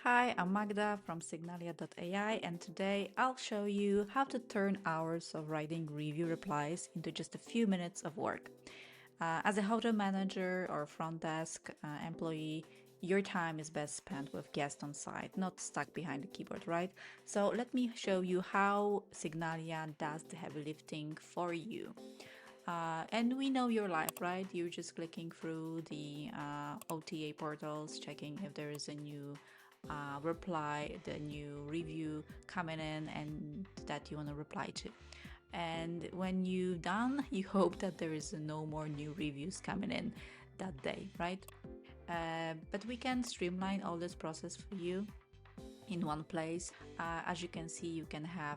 Hi, I'm Magda from Signalia.ai, and today I'll show you how to turn hours of writing review replies into just a few minutes of work. As a hotel manager or front desk employee, your time is best spent with guests on site, not stuck behind the keyboard, right? So let me show you how Signalia does the heavy lifting for you. And we know your life, right? You're just clicking through the OTA portals, checking if there is a new reply, the new review coming in, and that you want to reply to. And when you're done, you hope that there is no more new reviews coming in that day, right? But we can streamline all this process for you in one place. As you can see, you can have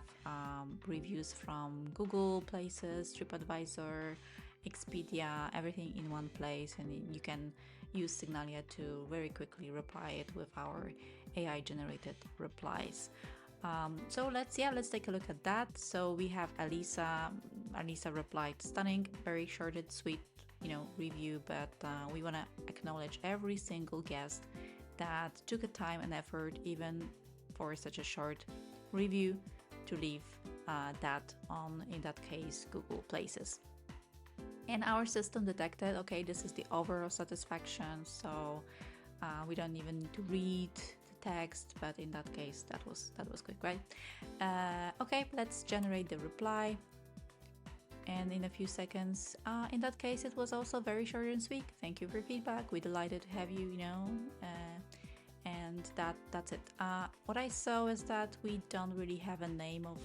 reviews from Google Places, TripAdvisor, Expedia, everything in one place, and you can use Signalia to very quickly reply it with our AI generated replies. So let's take a look at that. So we have Alisa. Alisa replied, "Stunning, very short and sweet, review, but we want to acknowledge every single guest that took a time and effort, even for such a short review, to leave that on, in that case, Google Places." And our system detected, okay, this is the overall satisfaction, so we don't even need to read the text, but in that case, that was quick, right? Okay, let's generate the reply. And in a few seconds, in that case, it was also very short and sweet. "Thank you for feedback. We're delighted to have you, and that's it. What I saw is that we don't really have a name of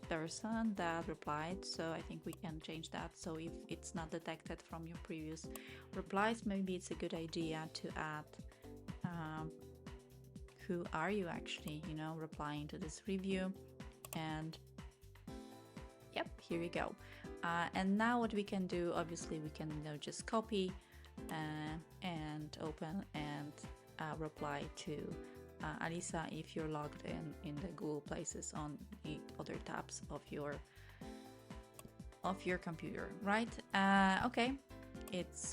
person that replied, so I think we can change that. So if it's not detected from your previous replies, maybe it's a good idea to add who are you actually, replying to this review. And yep, here we go. And now what we can do, obviously we can just copy and open and reply to Alisa if you're logged in the Google Places on the other tabs of your computer, right? Okay,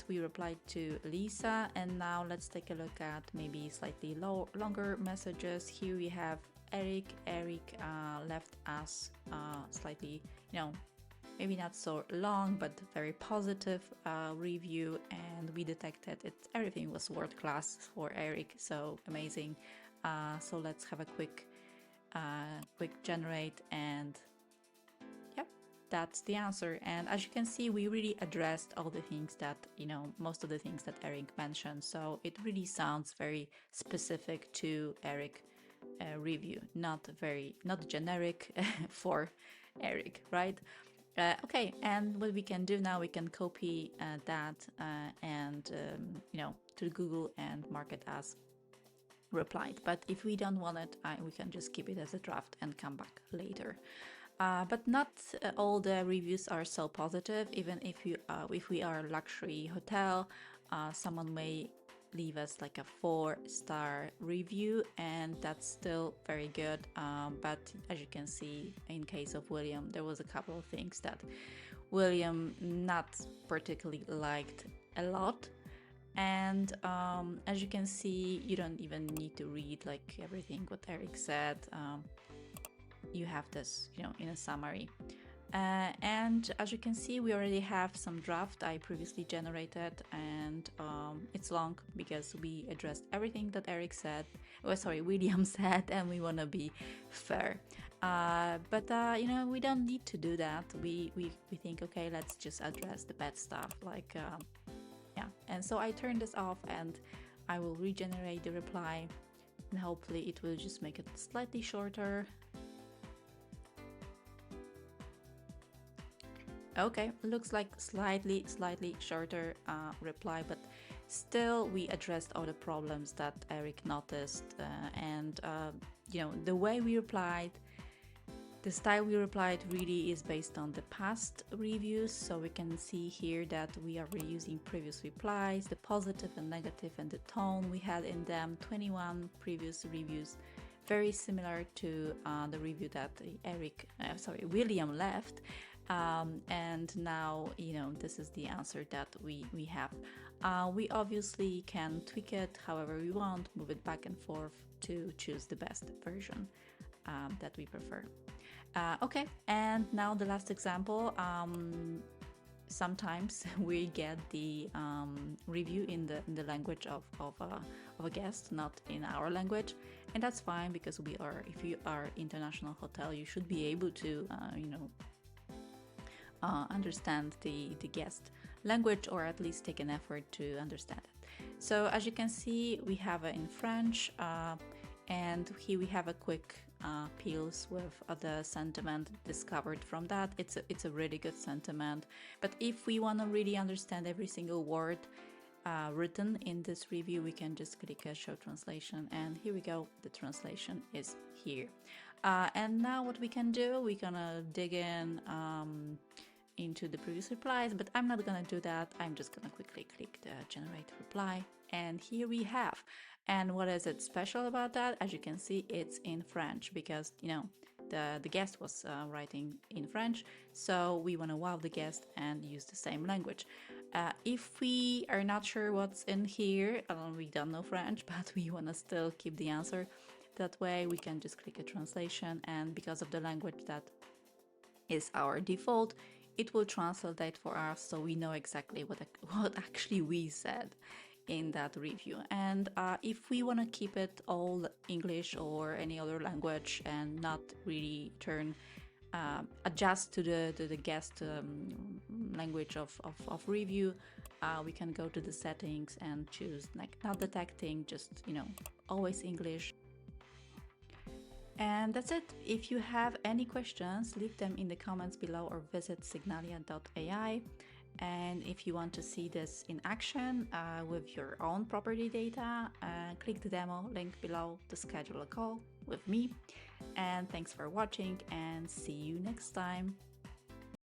we replied to Lisa, and now let's take a look at maybe slightly longer messages. Here we have Eric. Eric left us slightly, maybe not so long, but very positive review, and we detected everything was world class for Eric, so amazing. So let's have a quick generate, and yep, that's the answer. And as you can see, we really addressed all the things that, most of the things that Eric mentioned, so it really sounds very specific to Eric review, not generic for Eric, right? Okay, and what we can do now, we can copy that and to Google and mark it as replied. But if we don't want it, we can just keep it as a draft and come back later. But not all the reviews are so positive. Even if we are a luxury hotel, someone may leave us like a 4-star review, and that's still very good. But as you can see, in case of William, there was a couple of things that William not particularly liked a lot. And as you can see, you don't even need to read like everything what Eric said. You have this, in a summary. And as you can see, we already have some draft I previously generated, and it's long because we addressed everything that Eric said. William said, and we want to be fair. But we don't need to do that. We think, okay, let's just address the bad stuff, like yeah. And so I turn this off, and I will regenerate the reply, and hopefully it will just make it slightly shorter. Okay, looks like slightly shorter reply, but still we addressed all the problems that Eric noticed, and the way we replied, the style we replied really is based on the past reviews. So we can see here that we are reusing previous replies, the positive and negative, and the tone we had in them. 21 previous reviews, very similar to the review that William left. And now, this is the answer that we have. We obviously can tweak it however we want, move it back and forth to choose the best version that we prefer. Okay, and now the last example. Sometimes we get the review in the language of a guest, not in our language, and that's fine because if you are international hotel, you should be able to understand the guest language, or at least take an effort to understand it. So as you can see, we have it in French, and here we have a quick peels with the sentiment discovered from that. It's a really good sentiment, but if we want to really understand every single word written in this review, we can just click show translation, and here we go, the translation is here. And now what we can do, we're gonna dig in into the previous replies, but I'm not gonna do that. I'm just gonna quickly click the generate reply, and here we have. And what is it special about that? As you can see, it's in French because the guest was writing in French, so we want to wow the guest and use the same language. If we are not sure what's in here, we don't know French, but we want to still keep the answer that way, we can just click a translation, and because of the language that is our default, it will translate for us, so we know exactly what actually we said in that review. And if we want to keep it all English or any other language and not really adjust to the guest language of review, we can go to the settings and choose like not detecting, just always English. And that's it. If you have any questions, leave them in the comments below or visit signalia.ai. And if you want to see this in action with your own property data, click the demo link below to schedule a call with me. And thanks for watching, and see you next time.